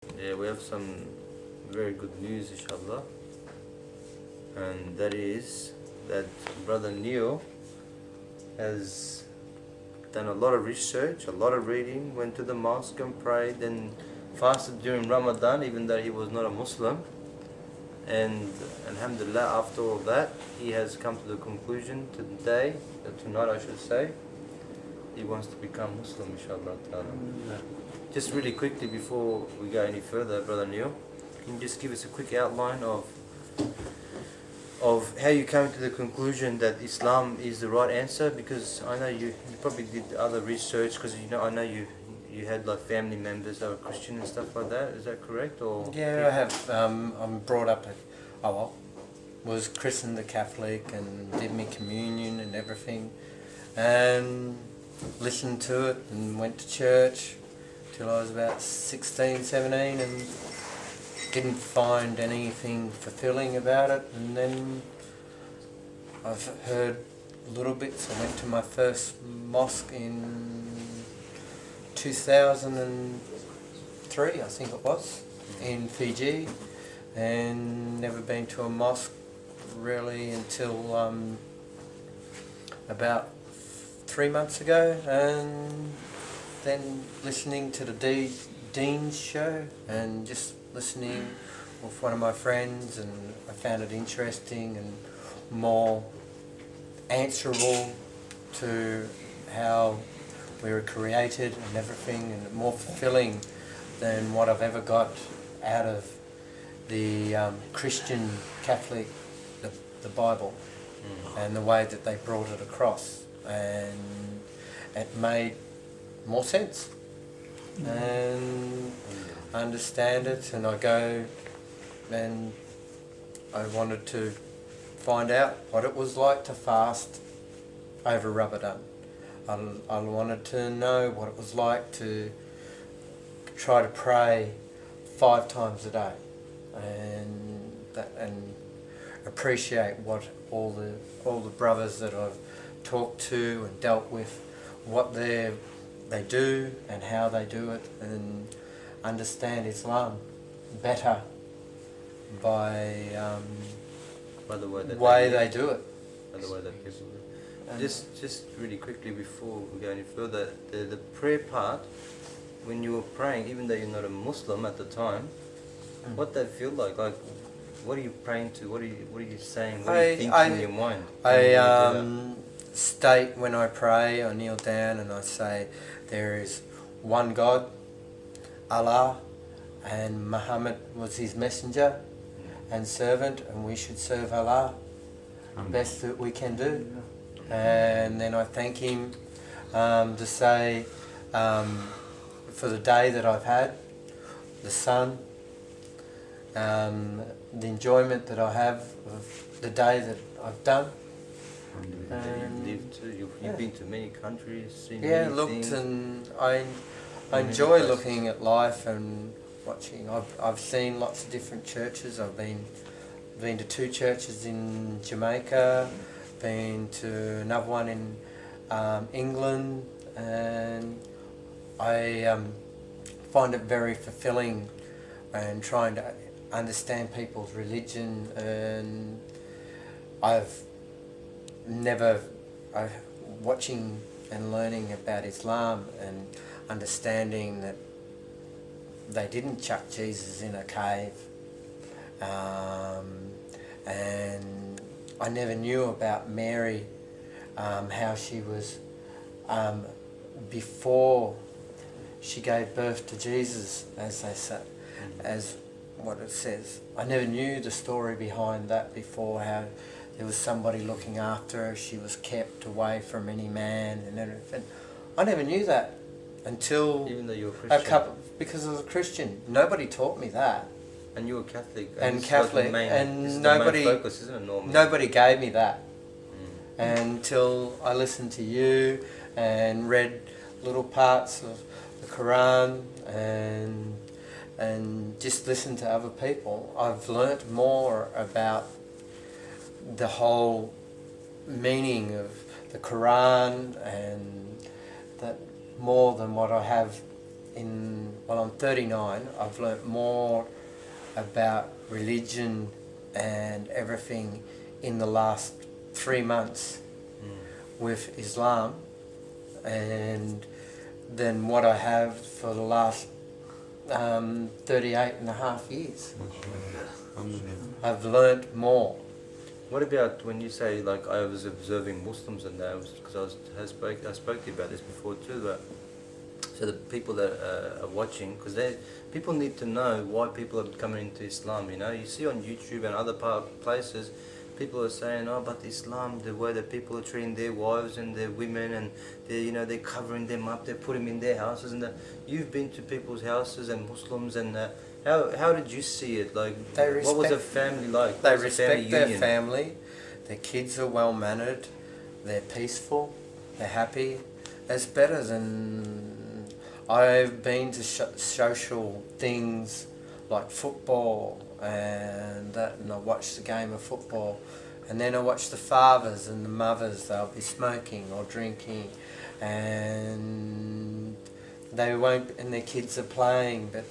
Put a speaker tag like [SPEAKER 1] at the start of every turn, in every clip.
[SPEAKER 1] Yeah, we have some very good news, inshallah, and that is that Brother Neil has done a lot of research, a lot of reading, went to the mosque and prayed and fasted during Ramadan, even though he was not a Muslim. And Alhamdulillah, after all that, he has come to the conclusion tonight I should say, he wants to become Muslim, inshallah ta'ala. Just really quickly before we go any further, Brother Neil, can you just give us a quick outline of how you came to the conclusion that Islam is the right answer? Because I know you probably did other research, because I know you had like family members that were Christian and stuff like that. Is that correct? Or
[SPEAKER 2] Yeah, I have. I'm brought up was christened a Catholic and did my communion and everything, and listened to it and went to church till I was about 16, 17, and didn't find anything fulfilling about it. And then I've heard little bits. I went to my first mosque in 2003, I think it was, in Fiji, and never been to a mosque really until about 3 months ago, and then listening to the Dean's show and just listening with one of my friends, and I found it interesting and more answerable to how we were created and everything, and more fulfilling than what I've ever got out of the Christian Catholic, the Bible, and the way that they brought it across, and it made more sense, and I understand it, and I go, and I wanted to find out what it was like to fast over Ramadan. I wanted to know what it was like to try to pray 5 times a day, and appreciate what all the brothers that I've talked to and dealt with, what they do and how they do it, and understand Islam better by
[SPEAKER 1] the
[SPEAKER 2] way they do it.
[SPEAKER 1] By the way that people do. Just really quickly before we go any further, the prayer part, when you were praying, even though you're not a Muslim at the time, what that feel like? Like, what are you praying to? What are you saying? What are you thinking in your mind?
[SPEAKER 2] I state when I pray, I kneel down and I say, there is one God, Allah, and Muhammad was his messenger and servant, and we should serve Allah best that we can do. And then I thank him to say for the day that I've had, the sun, the enjoyment that I have of the day that I've done.
[SPEAKER 1] You've been to many countries, seen
[SPEAKER 2] yeah,
[SPEAKER 1] many
[SPEAKER 2] looked,
[SPEAKER 1] things.
[SPEAKER 2] and I enjoy looking at life and watching. I've seen lots of different churches. I've been to 2 churches in Jamaica, been to another one in England, and I find it very fulfilling and trying to understand people's religion. And watching and learning about Islam and understanding that they didn't chuck Jesus in a cave, and I never knew about Mary, how she was before she gave birth to Jesus, as they say, as what it says. I never knew the story behind that before, how there was somebody looking after her, she was kept away from any man and everything. I never knew that until
[SPEAKER 1] Even though you're a Christian.
[SPEAKER 2] because I was a Christian. Nobody taught me that.
[SPEAKER 1] And you were Catholic.
[SPEAKER 2] And
[SPEAKER 1] this is
[SPEAKER 2] Catholic,
[SPEAKER 1] like the main,
[SPEAKER 2] and
[SPEAKER 1] this is
[SPEAKER 2] nobody-
[SPEAKER 1] the main focus, isn't it, normally?
[SPEAKER 2] Nobody gave me that until I listened to you and read little parts of the Quran and just listened to other people. I've learnt more about the whole meaning of the Quran, and that more than what I have I'm 39, I've learnt more about religion and everything in the last 3 months with Islam and than what I have for the last 38 and a half years. I've learnt more.
[SPEAKER 1] What about when you say, like, I was observing Muslims and that, because I spoke to you about this before too, but so the people that are watching, because people need to know why people are coming into Islam, you know. You see on YouTube and other places, people are saying, oh, but Islam, the way that people are treating their wives and their women, and they're covering them up, they put them in their houses, and you've been to people's houses and Muslims, and how did you see it? Like, what was a family like?
[SPEAKER 2] They respect their family, their kids are well mannered, they're peaceful, they're happy. It's better than, I've been to social things like football and that, and I watched the game of football, and then I watched the fathers and the mothers, they'll be smoking or drinking, and they won't, and their kids are playing, but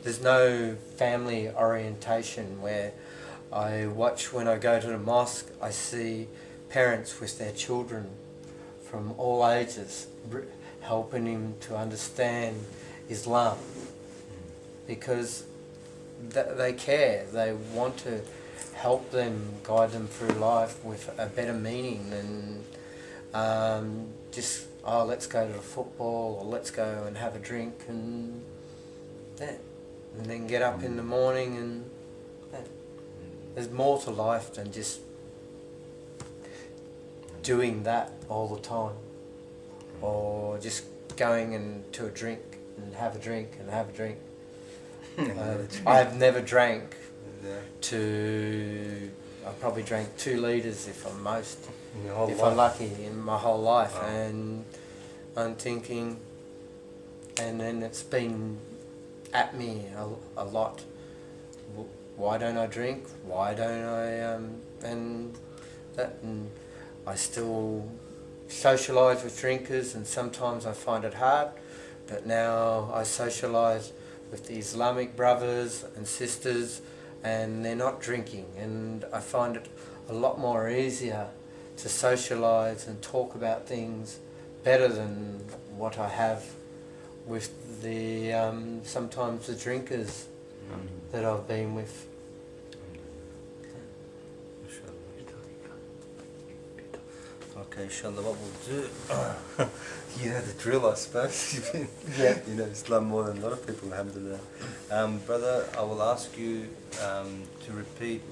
[SPEAKER 2] there's no family orientation. Where I watch, when I go to the mosque, I see parents with their children from all ages helping him to understand Islam, because they care, they want to help them, guide them through life with a better meaning than just, oh, let's go to the football, or let's go and have a drink, and that, and then get up in the morning, and that. There's more to life than just doing that all the time, or just going and to a drink and have a drink and have a drink. I've never drank I probably drank 2 litres if I'm lucky in my whole life. Oh. And I'm thinking, and then it's been at me a lot. Why don't I drink? Why don't I, and I still socialise with drinkers, and sometimes I find it hard, but now I socialise with the Islamic brothers and sisters, and they're not drinking, and I find it a lot more easier to socialise and talk about things better than what I have with the sometimes the drinkers that I've been with.
[SPEAKER 1] Okay, inshallah, what we'll do, you know the drill, I suppose.
[SPEAKER 2] Yeah.
[SPEAKER 1] You know Islam more than a lot of people, alhamdulillah. Brother, I will ask you to repeat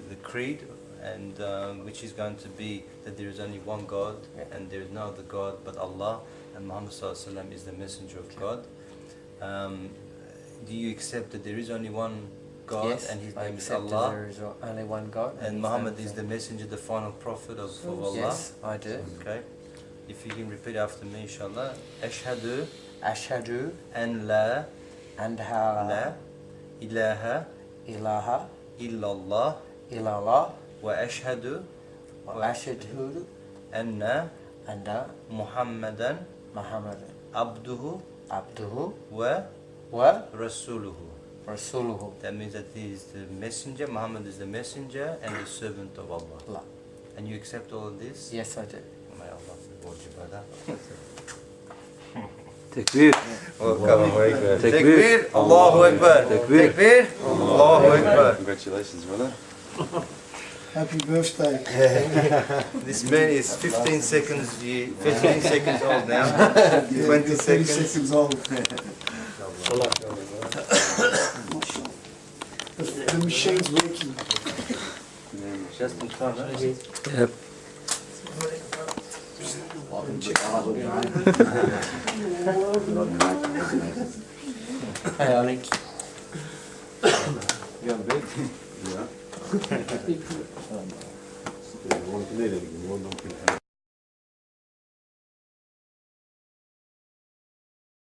[SPEAKER 1] the creed, and which is going to be that there is only one God, and there is no other God but Allah, and Muhammad Sallallahu Alaihi Wasallam is the messenger of God. Do you accept that there is only one God,
[SPEAKER 2] yes,
[SPEAKER 1] and his
[SPEAKER 2] I
[SPEAKER 1] name is
[SPEAKER 2] accept
[SPEAKER 1] Allah?
[SPEAKER 2] There is only one God,
[SPEAKER 1] and Muhammad is the messenger, the final prophet of Allah?
[SPEAKER 2] Yes, I do.
[SPEAKER 1] Okay. If you can repeat after me, inshallah. Ashhadu
[SPEAKER 2] an
[SPEAKER 1] la
[SPEAKER 2] ilaha illallah
[SPEAKER 1] wa ashhadu anna Muhammadan abduhu wa rasuluhu. That means that he is the messenger, Muhammad is the messenger and the servant of Allah. And you accept all of this?
[SPEAKER 2] Yes, I do.
[SPEAKER 1] May Allah reward you, brother.
[SPEAKER 3] Takbir.
[SPEAKER 1] Takbir. Allahu Akbar. Takbir. Allahu Akbar.
[SPEAKER 3] Congratulations, brother.
[SPEAKER 4] Happy birthday.
[SPEAKER 1] This man is 15 seconds old now. 20 seconds
[SPEAKER 4] old. The machine's working.
[SPEAKER 1] Just in time, huh?
[SPEAKER 3] Yep.
[SPEAKER 2] Hey, Alex.
[SPEAKER 3] You have a bed? Yeah.